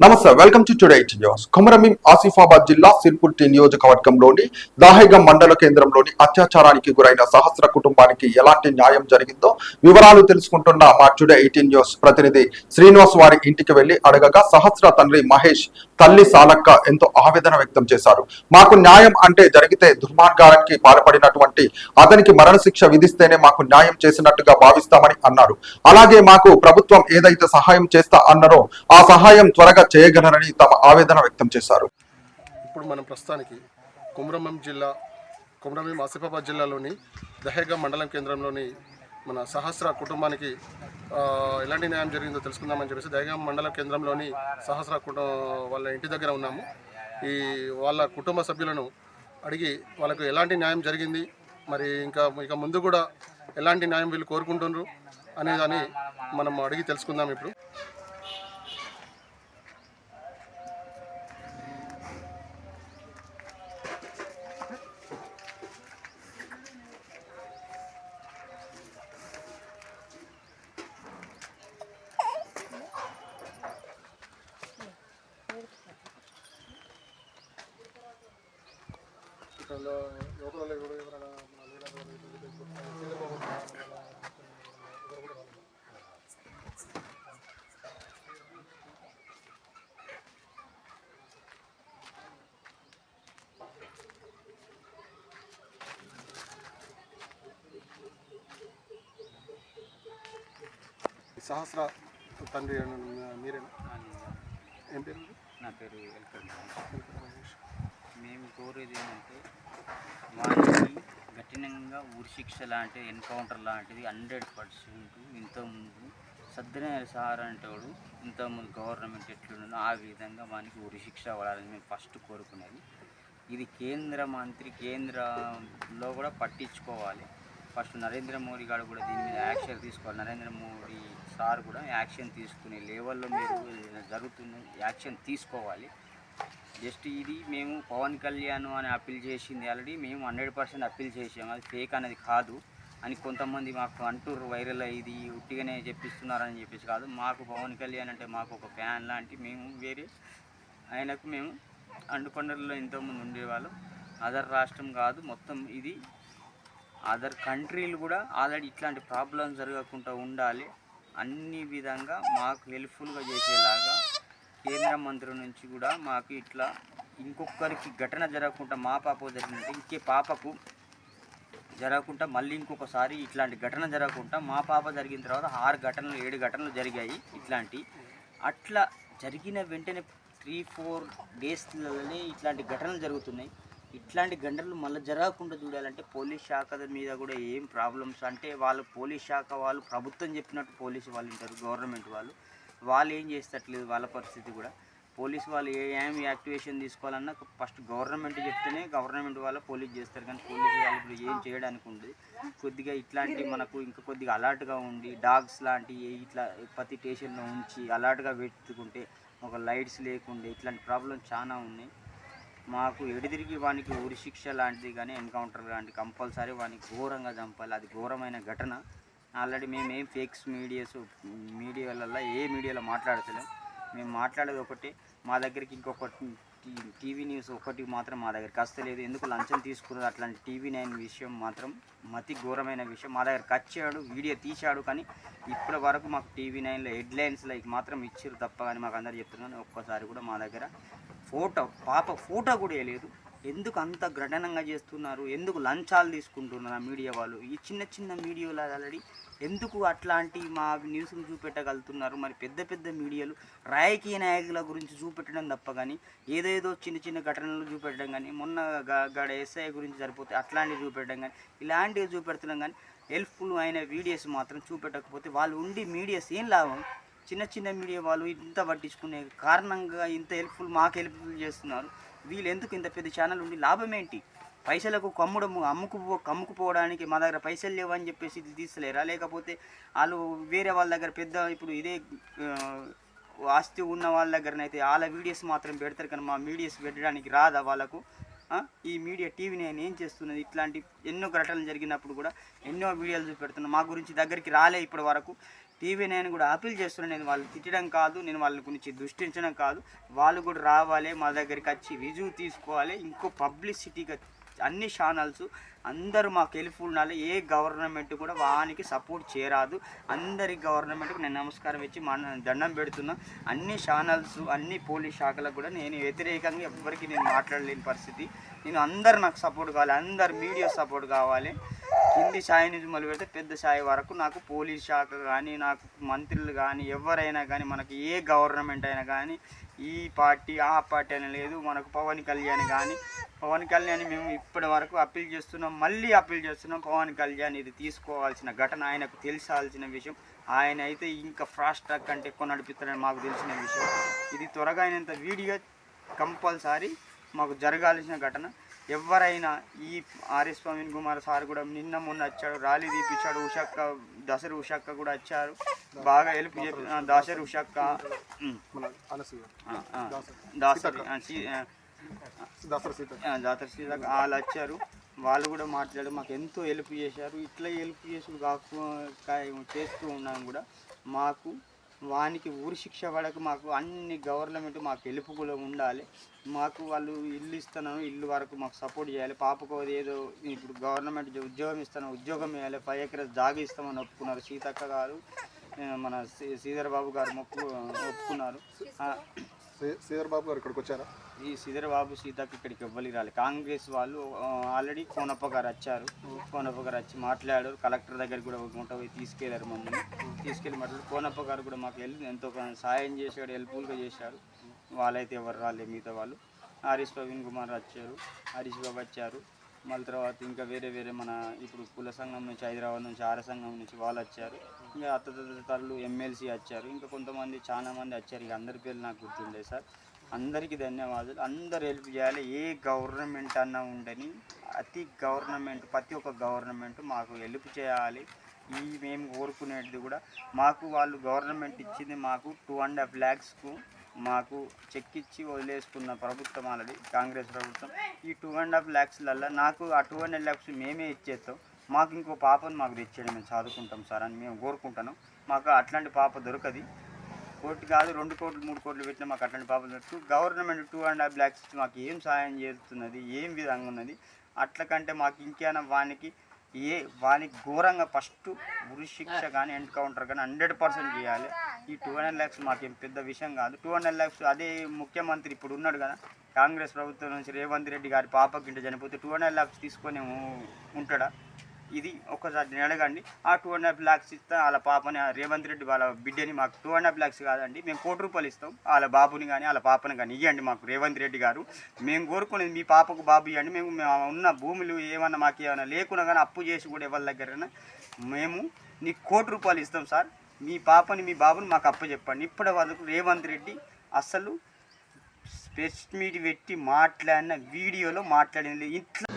నమస్తే, welcome to today news. Komarambheem Asifabad జిల్లా సిర్పూర్ నియోజకవర్గంలోని దాహేగం మండల కేంద్రంలోని అత్యాచారానికి గురైన సహస్ర కుటుంబానికి ఎలాంటి న్యాయం జరిగిందో వివరాలు తెలుసుకుంటున్న మా టుడే 18 న్యూస్ ప్రతినిధి శ్రీనివాస్ వారి ఇంటికి వెళ్లి అడగగా సహస్ర తండ్రి మహేష్, తల్లి సాలక్క ఎంతో ఆవేదన వ్యక్తం చేశారు. మాకు న్యాయం అంటే జరిగితే దుర్మార్గానికి పాల్పడినటువంటి అతనికి మరణశిక్ష విధిస్తేనే మాకు న్యాయం చేసినట్టుగా భావిస్తామని అన్నారు. అలాగే మాకు ప్రభుత్వం ఏదైతే సహాయం చేస్తా అన్నారో ఆ సహాయం త్వరగా చేయగలరని తమ ఆవేదన వ్యక్తం చేశారు. ఇప్పుడు మనం ప్రస్తుతానికి కొమరమీం ఆసిఫాబాద్ జిల్లాలోని దహేగం మండలం కేంద్రంలోని మన సహస్ర కుటుంబానికి ఎలాంటి న్యాయం జరిగిందో తెలుసుకుందామని చెప్పేసి దహేగం మండల కేంద్రంలోని సహస్ర వాళ్ళ ఇంటి దగ్గర ఉన్నాము. వాళ్ళ కుటుంబ సభ్యులను అడిగి వాళ్ళకు ఎలాంటి న్యాయం జరిగింది, మరి ఇక ముందు కూడా ఎలాంటి న్యాయం వీళ్ళు కోరుకుంటున్నారు అనేదాన్ని మనం అడిగి తెలుసుకుందాం. ఇప్పుడు సహస్ర తండ్రి మీరేనా? ఏం పేరు? నా పేరు మేము కోరేది ఏంటంటే వారికి కఠినంగా ఉరిశిక్ష లాంటి ఎన్కౌంటర్ లాంటిది 100% ఇంతకుముందు సద్దనైన సహారా అంటేవాడు ఇంతకుముందు గవర్నమెంట్ ఎట్లుండో ఆ విధంగా వానికి ఉరిశిక్ష పడాలని మేము ఫస్ట్ కోరుకునేది. ఇది కేంద్రంలో కూడా పట్టించుకోవాలి. ఫస్ట్ నరేంద్ర మోడీ గారు కూడా దీని మీద యాక్షన్ తీసుకోవాలి. నరేంద్ర మోడీ సార్ కూడా యాక్షన్ తీసుకునే లెవెల్లో మీరు జరుగుతున్న యాక్షన్ తీసుకోవాలి. జస్ట్ ఇది మేము పవన్ కళ్యాణ్ అని అప్పీల్ చేసింది ఆల్రెడీ మేము 100% అప్పీల్ చేసాము. అది ఫేక్ అనేది కాదు అని కొంతమంది మాకు అంటూరు వైరల్ ఇది ఉట్టిగానే చెప్పిస్తున్నారని చెప్పేసి కాదు. మాకు పవన్ కళ్యాణ్ అంటే మాకు ఒక ఫ్యాన్ లాంటి మేము వేరే ఆయనకు మేము అండుకొండల్లో ఎంతోమంది ఉండేవాళ్ళం. అదర్ రాష్ట్రం కాదు, మొత్తం ఇది అదర్ కంట్రీలు కూడా ఆల్రెడీ ఇట్లాంటి ప్రాబ్లమ్స్ జరగకుండా ఉండాలి. అన్ని విధంగా మాకు హెల్ప్ఫుల్గా చేసేలాగా కేంద్ర మంత్రి నుంచి కూడా మాకు ఇట్లా ఇంకొకరికి ఘటన జరగకుండా మా పాప జరిగినట్టు ఇంకే పాపకు జరగకుండా మళ్ళీ ఇంకొకసారి ఇట్లాంటి ఘటన జరగకుండా మా పాప జరిగిన తర్వాత 7 ఘటనలు జరిగాయి. అట్లా జరిగిన వెంటనే 3-4 డేస్లలోనే ఇట్లాంటి ఘటనలు జరుగుతున్నాయి. ఇట్లాంటి గంటలు మళ్ళీ జరగకుండా చూడాలంటే పోలీస్ శాఖ మీద కూడా ఏం ప్రాబ్లమ్స్ అంటే పోలీస్ శాఖ వాళ్ళు ప్రభుత్వం చెప్పినట్టు పోలీసు వాళ్ళు ఉంటారు, గవర్నమెంట్ వాళ్ళు ఏం చేస్తట్లేదు. వాళ్ళ పరిస్థితి కూడా పోలీసు వాళ్ళు ఏం యాక్టివేషన్ తీసుకోవాలన్నా ఫస్ట్ గవర్నమెంట్ చెప్తేనే గవర్నమెంట్ వాళ్ళు పోలీస్ చేస్తారు. కానీ పోలీసు వాళ్ళు ఇప్పుడు ఏం చేయడానికి ఉండదు. కొద్దిగా ఇట్లాంటి మనకు ఇంకా కొద్దిగా అలర్ట్గా ఉండి డాగ్స్ లాంటివి ఇట్లా ప్రతి స్టేషన్లో ఉంచి అలర్ట్గా పెట్టుకుంటే ఒక లైట్స్ లేకుండే ఇట్లాంటి ప్రాబ్లమ్ చాలా ఉన్నాయి. మాకు ఎడిదిరిగి వానికి ఉరిశిక్ష లాంటిది కానీ ఎన్కౌంటర్ లాంటి కంపల్సరీ వానికి ఘోరంగా చంపాలి. అది ఘోరమైన ఘటన. ఆల్రెడీ మేమేం ఫేక్స్ మీడియాలలో ఏ మీడియాలో మాట్లాడతలేం. మేము మాట్లాడేది ఒకటి, మా దగ్గరికి ఇంకొకటి టీవీ న్యూస్ ఒకటి మాత్రం మా దగ్గరికి వస్తలేదు. ఎందుకు లంచం తీసుకున్నది అట్లాంటి టీవీ 9 విషయం మాత్రం మతి ఘోరమైన విషయం. మా దగ్గరికి వచ్చాడు, వీడియో తీశాడు, కానీ ఇప్పటి వరకు మాకు టీవీ 9లో హెడ్లైన్స్ మాత్రం ఇచ్చారు తప్ప. కానీ మాకు అందరు చెప్తున్నాను ఒక్కసారి కూడా మా దగ్గర పాప ఫోటో కూడా వేయలేదు. ఎందుకు అంత ఘటనంగా చేస్తున్నారు? ఎందుకు లంచాలు తీసుకుంటున్నారు ఆ మీడియా వాళ్ళు? ఈ చిన్న మీడియాలో ఆల్రెడీ ఎందుకు అట్లాంటి మా న్యూస్ను చూపెట్టగలుగుతున్నారు? మరి పెద్ద మీడియాలు రాజకీయ నాయకుల గురించి చూపెట్టడం తప్ప కానీ ఏదేదో చిన్న ఘటనలు చూపెట్టడం కానీ మొన్న గడ ఎస్ఐ గురించి సరిపోతే అట్లాంటివి చూపెట్టడం కానీ ఇలాంటివి చూపెడుతున్నాం. కానీ హెల్ప్ఫుల్ అయిన వీడియోస్ మాత్రం చూపెట్టకపోతే వాళ్ళు ఉండి మీడియాస్ ఏం లాభం? చిన్న మీడియా వాళ్ళు ఇంత పట్టించుకునే కారణంగా ఇంత మాకు హెల్ప్ఫుల్ చేస్తున్నారు. వీళ్ళు ఎందుకు ఇంత పెద్ద ఛానల్ ఉండి లాభం ఏంటి? పైసలకు కమ్ముకుపోవడానికి మా దగ్గర పైసలు లేవని చెప్పేసి ఇది తీసలేరా? లేకపోతే వాళ్ళు వేరే వాళ్ళ దగ్గర ఇప్పుడు ఇదే ఆస్తి ఉన్న వాళ్ళ దగ్గరనైతే వాళ్ళ వీడియోస్ మాత్రం పెడతారు, కానీ మా వీడియోస్ పెట్టడానికి రాదా వాళ్ళకు? ఈ మీడియా టీవీ నేను ఏం చేస్తున్నది, ఇట్లాంటి ఎన్నో ఘటనలు జరిగినప్పుడు కూడా ఎన్నో వీడియోలు చూపెడుతున్నా, మా గురించి దగ్గరికి రాలే ఇప్పటి వరకు. టీవీ నేను కూడా అప్పీల్ చేస్తున్నాను, నేను వాళ్ళు తిట్టడం కాదు, నేను వాళ్ళ గురించి దృష్టించడం కాదు, వాళ్ళు కూడా రావాలి మా దగ్గరికి వచ్చి రివ్యూ తీసుకోవాలి. ఇంకో పబ్లిసిటీగా అన్ని ఛానల్స్ అందరూ మాకు హెల్ప్ ఉండాలి. ఏ గవర్నమెంట్ కూడా వానికి సపోర్ట్ చేయరాదు. అందరి గవర్నమెంట్కి నేను నమస్కారం ఇచ్చి దండం పెడుతున్నా. అన్ని ఛానల్స్ అన్ని పోలీస్ శాఖలకు కూడా నేను వ్యతిరేకంగా ఎవ్వరికి నేను మాట్లాడలేని పరిస్థితి. నేను అందరు నాకు సపోర్ట్ కావాలి, అందరు మీడియా సపోర్ట్ కావాలి. కింది స్థాయి నుంచి మొదలు పెడితే పెద్ద స్థాయి వరకు నాకు పోలీస్ శాఖ కానీ, నాకు మంత్రులు కానీ, ఎవరైనా కానీ, మనకి ఏ గవర్నమెంట్ అయినా కానీ, ఈ పార్టీ ఆ పార్టీ అని లేదు, మనకు పవన్ కళ్యాణ్ కానీ, పవన్ కళ్యాణ్ మేము ఇప్పటి వరకు అప్పీల్ చేస్తున్నాం, మళ్ళీ అప్పీల్ చేస్తున్నాం. పవన్ కళ్యాణ్ ఇది తీసుకోవాల్సిన ఘటన, ఆయనకు తెలిసాల్సిన విషయం. ఆయన అయితే ఇంకా ఫాస్ట్ ట్రాక్ కంటే ఎక్కువ నడిపిస్తారని మాకు తెలిసిన విషయం. ఇది త్వరగా అయినంత వీడియో కంపల్సరీ మాకు జరగాల్సిన ఘటన. ఎవరైనా ఈ ఆర్ఎస్ ప్రవీణ్ కుమార్ సార్ కూడా నిన్న మొన్న వచ్చాడు, ర్యాలీ తీపించాడు. ఉషక్క దసరా ఉషక్క కూడా వచ్చారు, బాగా హెల్ప్ చెప్పి దసరా ఉషక్క దాసరి సీత వాళ్ళు వచ్చారు. వాళ్ళు కూడా మాట్లాడి మాకు ఎంతో హెల్ప్ చేశారు. ఇట్లా హెల్ప్ చేసి చేస్తూ ఉన్నాం కూడా మాకు వానికి ఊరి శిక్ష పడక మాకు అన్ని గవర్నమెంట్ మాకు హెల్ప్ కూడా ఉండాలి. మాకు వాళ్ళు ఇల్లు ఇస్తున్నాను, ఇల్లు వరకు మాకు సపోర్ట్ చేయాలి. పాపకు ఏదో ఇప్పుడు గవర్నమెంట్ ఉద్యోగం ఇస్తాను, ఉద్యోగం వేయాలి. 5 ఎకరాలు జాగా ఇస్తామని ఒప్పుకున్నారు. సీతక్క గారు, మన శ్రీధర్ బాబు గారు ఒప్పుకున్నారు. శ్రీధర్ బాబు గారు ఇక్కడికి వచ్చారా? ఈ శ్రీధర్ బాబు సీతక్క ఇక్కడికి ఇవ్వాలి రాలి. కాంగ్రెస్ వాళ్ళు ఆల్రెడీ కోనప్ప గారు వచ్చారు. కోనప్ప గారు వచ్చి మాట్లాడారు. కలెక్టర్ దగ్గర కూడా ఒక గుంట పోయి తీసుకెళ్లారు. మమ్మల్ని తీసుకెళ్ళి మాట్లాడు. కోనప్ప గారు కూడా మాకు ఎంతో సాయం చేశాడు, హెల్ప్ఫుల్గా చేశాడు. వాళ్ళైతే ఎవరు రాలేదు, మిగతా వాళ్ళు. ఆర్ఎస్ ప్రవీణ్ కుమార్ వచ్చారు, హరీష్ బాబు వచ్చారు. మళ్ళీ తర్వాత ఇంకా వేరే వేరే మన ఇప్పుడు కుల సంఘం నుంచి, హైదరాబాద్ నుంచి, ఆర్య సంఘం నుంచి వాళ్ళు వచ్చారు. ఇంకా అత్తలు ఎమ్మెల్సీ వచ్చారు. ఇంకా కొంతమంది చాలా మంది వచ్చారు. ఇక అందరి పేర్లు నాకు గుర్తుండే సార్. అందరికీ ధన్యవాదాలు. అందరు హెల్ప్ చేయాలి. ఏ గవర్నమెంట్ అన్నా ఉండని ప్రతి ఒక్క గవర్నమెంట్ మాకు హెల్ప్ చేయాలి. మేము కోరుకునేది కూడా మాకు వాళ్ళు గవర్నమెంట్ ఇచ్చింది మాకు 2.5 lakhsకు మాకు చెక్ ఇచ్చి వదిలేసుకున్న ప్రభుత్వం ఆల్రెడీ కాంగ్రెస్ ప్రభుత్వం. ఈ 2.5 lakhsలలో నాకు ఆ 2.5 lakhs మేమే ఇచ్చేస్తాం. మాకు ఇంకో పాపను మాకు తెచ్చేయడం, మేము చదువుకుంటాం సార్ అని మేము కోరుకుంటాను. మాకు అట్లాంటి పాప దొరకది. 1 కాదు 2 కోట్లు 3 కోట్లు పెట్టినా మాకు అట్లాంటి పాప దొరుకుతూ గవర్నమెంట్ 2.5 lakhs మాకు ఏం సాయం చేస్తున్నది, ఏం విధంగా ఉన్నది. అట్లకంటే మాకు ఇంకేమైనా వానికి ఘోరంగా ఫస్ట్ ఉరి శిక్ష కానీ ఎన్కౌంటర్ కానీ 100% చేయాలి. ఈ 2.5 lakhs మాకేం పెద్ద విషయం కాదు. 2.5 lakhs అదే ముఖ్యమంత్రి ఇప్పుడు ఉన్నాడు కదా, కాంగ్రెస్ ప్రభుత్వం నుంచి రేవంత్ రెడ్డి గారి పాపకి ఇంట చనిపోతే 2.5 lakhs తీసుకొని ఉంటాడా? ఇది ఒకసారి నేను అడగండి. ఆ 2.5 lakhs ఇస్తా వాళ్ళ పాపని, రేవంత్ రెడ్డి వాళ్ళ బిడ్డని. మాకు 2.5 lakhs కాదండి, మేము ₹1 కోటి ఇస్తాం. వాళ్ళ బాబుని కానీ వాళ్ళ పాపని కానీ ఇవ్వండి మాకు రేవంత్ రెడ్డి గారు. మేము కోరుకునేది మీ పాపకు బాబు ఇవ్వండి. మేము ఉన్న భూములు ఏమన్నా మాకు ఏమైనా లేకున్నా కానీ అప్పు చేసి కూడా ఎవరి దగ్గరైనా మేము నీకు ₹1 కోటి ఇస్తాం సార్. మీ పాపని మీ బాబుని మాకు అప్పు చెప్పండి. ఇప్పటి వరకు రేవంత్ రెడ్డి అసలు ప్రెస్ మీట్ పెట్టి మాట్లాడిన వీడియోలో మాట్లాడింది ఇట్లా